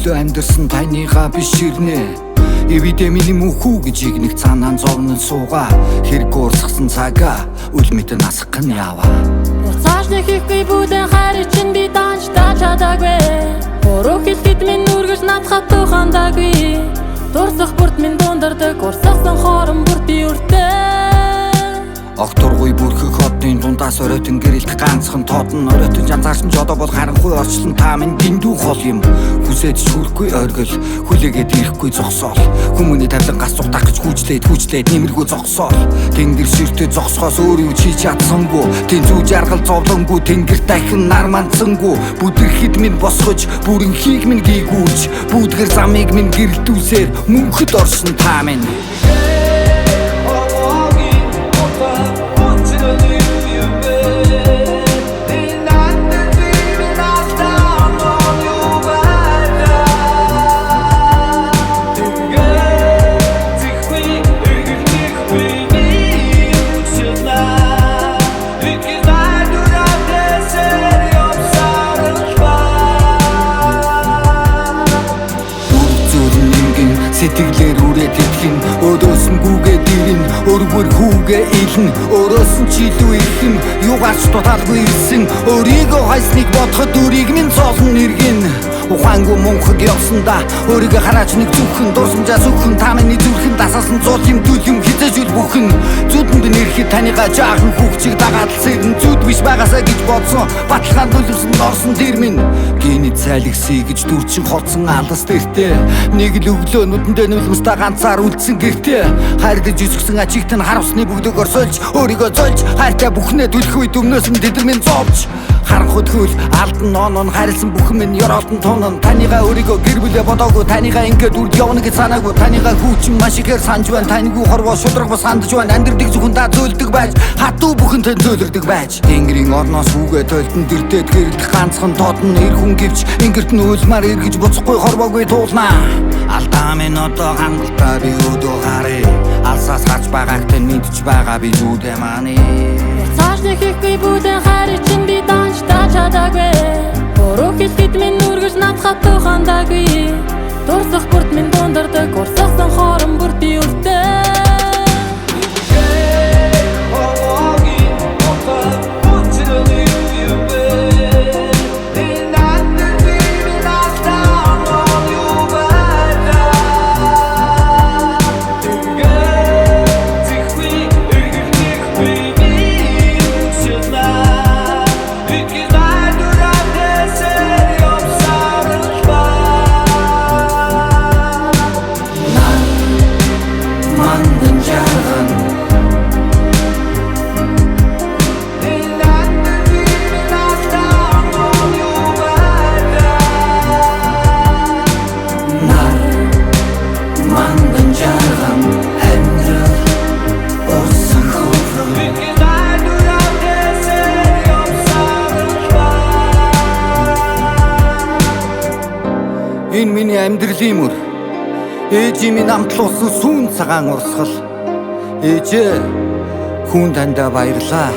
төлөө амьдэрсэн таныгаа биш ирнэ. Эвидэ миний мөнхүү гэж игнэг цаанаа зовнон суугаа. Хэрэг уурсгсан цагаа үл мэдэн насах нь яваа. Цааш нэг хийхгүй бүлэн хайр чинь би данч тааж чадаагүй. Буруу хэлэхэд минь нүргэж надхад тухандаагүй. Дурсах бүрт минь дундардаг урсгасан хоорон бүрт би үртэй. Огторгүй бүрхэх хотын дундаас оройтон гэрэлт ганцхан тоодн оройтон жанзаарсан ч одоо бол харанхуй орчлон та минь дэндүү хол юм. Хүсэж хүрхгүй оргил хүлээгээд ирэхгүй зогсоол. Хүмүүний тавлан гас цугтах гэж хүчлээд нэмэргүй зогсоол. Тэнгэр ширтээ зогсохоос өөр юу хийж чадсангүй. Тэн зүү жаргал зовлонгүй тэнгэр дахин нар мандсангүй. Бүдэрхэд минь босгож бүрэнхийг минь гээгүүлж бүдгэр замыг минь гэрэлтүүлсээр мөнхөд орсон та минь. Сэтгэлээр үрээд итгэн өөрөөс нь гүгээд ирэн өөрөөр хүүгээ илэн өөрөөс нь ч илүү ихэн юугаарч дутаалгүй ирсэн өөрийгөө хайсныг бодоход үрийг минь зоолн нэргэн ухаангүй мөнхөд явсандаа өөрийгөө хараач нэг зүгхэн дурсамжаа зүгхэн та миний зүрхэн дасаасан зуул юм дүл юм хизээж үл бүхэн зүудэнд нэрэхэд таныгаа жаахан хүүхчиг дагаад л сэрэн зүуд биш байгаасаа гэж бодсон баталгаанд үлэмсэн орсон тэр минь гений цайлгсий гэж дүрчин холцсон алас дэртээ нэг л өглөө нүдэндээ нүлмэстэ ганцаар үлдсэн гэртээ хайрдаж зүсгсэн ачигт нь харавсны бүгдийг орсолж өөрийгөө зольж хайртай бүхнээ түлэх үед өмнөөс нь тэдэр минь зовж харанхуй хөл алдан ноон харилсан бүхэн минь ёроолтон тонон таныгаа өөрийгөө гэр бүлээ бодоогүй таныгаа ингээд үрд явна гэж санаагүй таныгаа хүүчин маш ихээр санаж байна таньгүй хорвоо шудраг бас хандж байна амьдрдаг зөвхөн та зөөлдөг байж хатуу бүхэн тань зөөлөрдөг байж тэнгэрийн орноос хүүгээ тойлтон дэртээд гэрэлдэх ганцхан тоодн эр хүн гэвч ингэрт нь уйлмаар эргэж буцахгүй хорвоогүй туулнаа алдаа минь одоо хангалттай би өдөө харъя алсаас гарч байгааг тань мэдж байгаа би зүудэ мааны Цааш нэг хийхгүй бүлэн хайр чинь би данч тааж чадаагүй. Буруу хэлэхэд минь нүргэж надхад тухандаагүй. Дурсах бүрт минь дундардаг урсгасан хоорон бүрт би үртэй. Энэ миний амьдралын мөр ээжийн минь амтлуулсан сүүн цагаан урсгал ээжээ хүн дандаа баярлаа